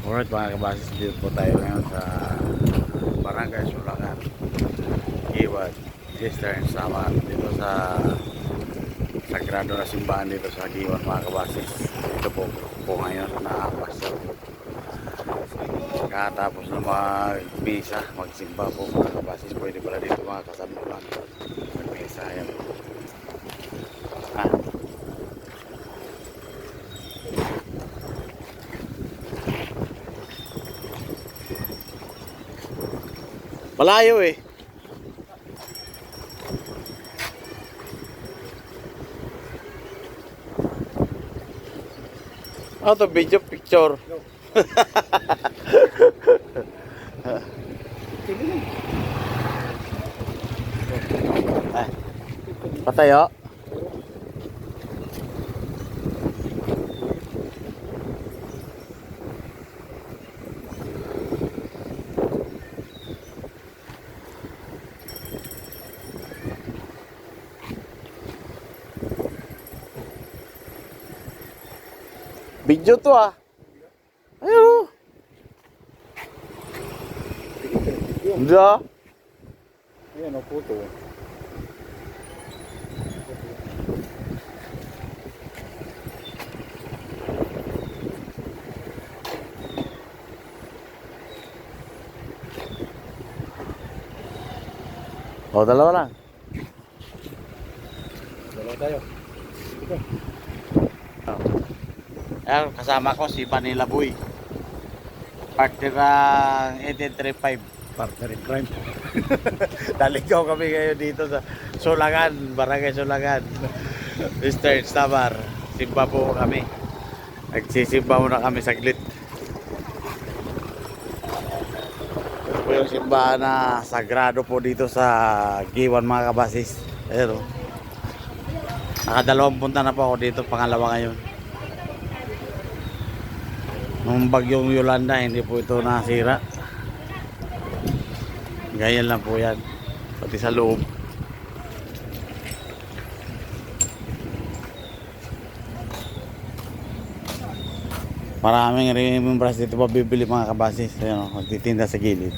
Alright mga kabasis, dito po tayo ngayon sa Barangay Sulangan, Giwan, Eastern Samar, dito sa Sagrado na simbahan dito sa Giwan mga kabasis. Dito po ngayon na pastor. Katapos na mag-misa, magsimba po mga kabasis, pwede pala dito mga kasabulan mag-misa yan. Malayo eh. Ano to, video picture? Patay oh. Video to ah. Ayun. Hindi ah. Ayan o, puto. O, dalawa lang. Dalawa tayo. Ito. Ayan, kasama ko si Vanilla Boy. Partner ng 1835. Partner in crime. Naligaw kami ngayon dito sa Sulangan, Barangay Sulangan, Eastern Samar. Simba po kami. Nagsisimba muna kami saglit. Ito po yung simbahan na sagrado po dito sa Giwan mga kabasis. Ayan o. Nakadalawang punta na po ako dito, pangalawa ngayon. Nung bagyong Yolanda, hindi po ito nasira. Ganyan lang po yan. Pati sa loob. Maraming remembrances dito pa bibili mga kabasis. Ayan o, magtitinda sa gilid.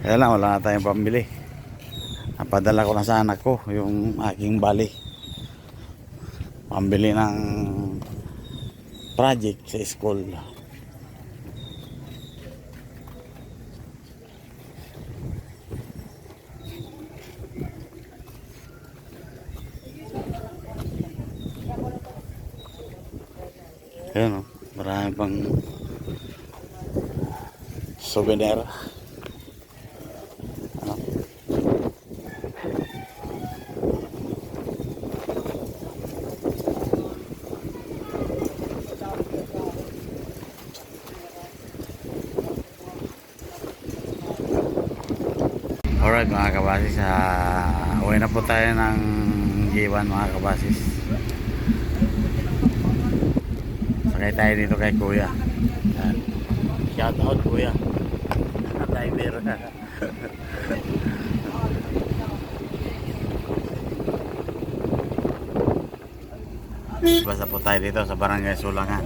Kaya lang, wala na tayong pambili. Napadala ko na sa anak ko yung aking bali. Pambili ng project sa school. Ayan o, marami pang souvenir. Ano? Alright mga kabasis, uwi na po tayo ng Giwan mga kabasis. Sakay tayo dito kay Kuya. Shout out Kuya. Driver. Basta po tayo dito sa Barangay Sulangan.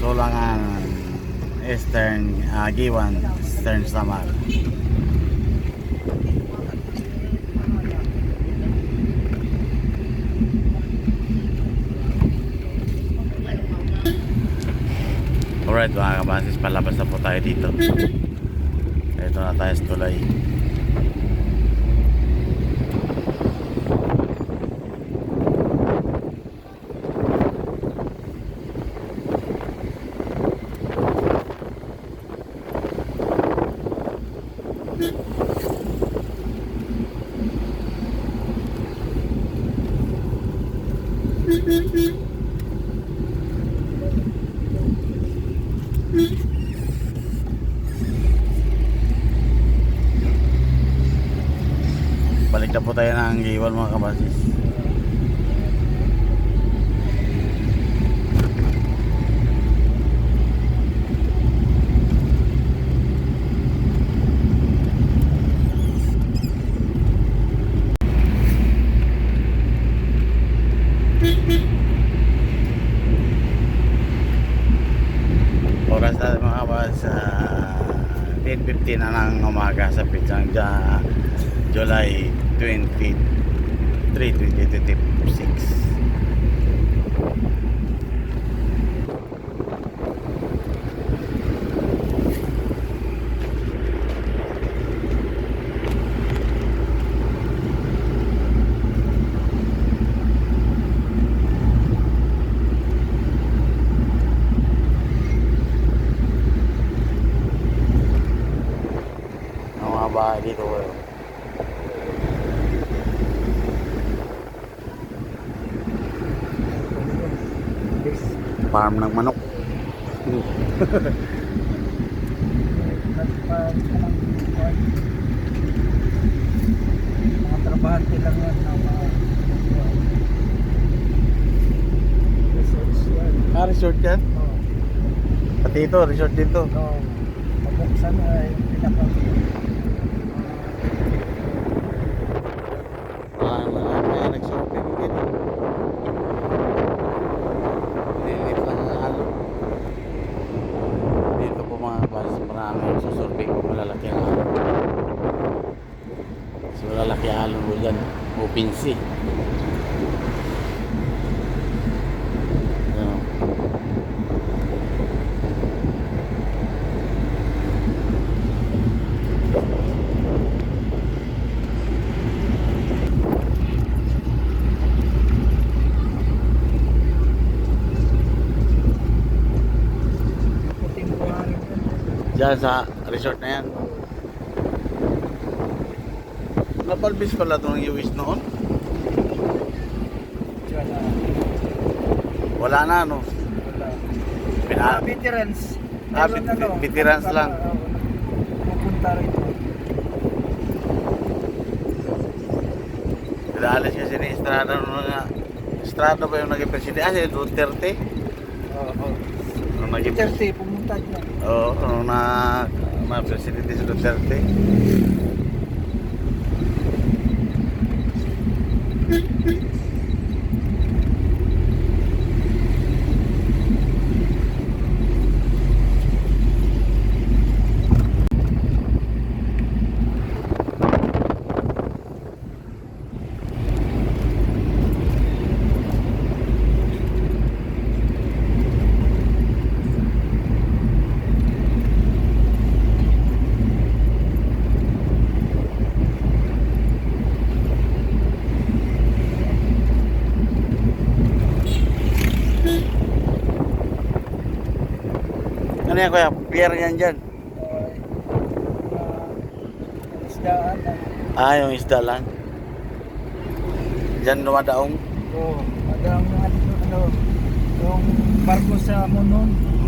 Sulangan Eastern Giwan, Eastern Samar. Alright mga kabasis, palabas na po tayo dito. Ito na tayo sa tulay. Balik na po tayo ng Giwan mga kabasis. sa pitsang July 23, 2026. Ang mga bahay dito. This. Farm ng manok. Mga trabahante lang yan na mga resorts yan. Resort yan? Oo. Pati ito, resort din to. So, mabuksan ay pinaka Kaya nag-shopping dito. Lilit lang ang halo. Dito po mga bas, marami yung susurvey ko malalaki ang halo. So malalaki ang halo mo dyan, open sea. Ano? puting buhangin yan. Diyan sa resort na yan. Napalbis pala itong US noon. Diyan na. Wala na no. Wala. Pina- Veterans. Ah, Meron, veterans lang. Pupunta rito. Pinaalis kasi ni Estrada noon nga. Estrada ba yung naging presidente? Ah, si Duterte. Oo. Nung naging Duterte, pumunta dyan. Oo, nung na presidente si Duterte. Ano yan kuya? Pier yan dyan. Isdaan na. Ah, yung isda lang. Dyan dumadaong. Oo. Madang ano, yung barko sa Monon.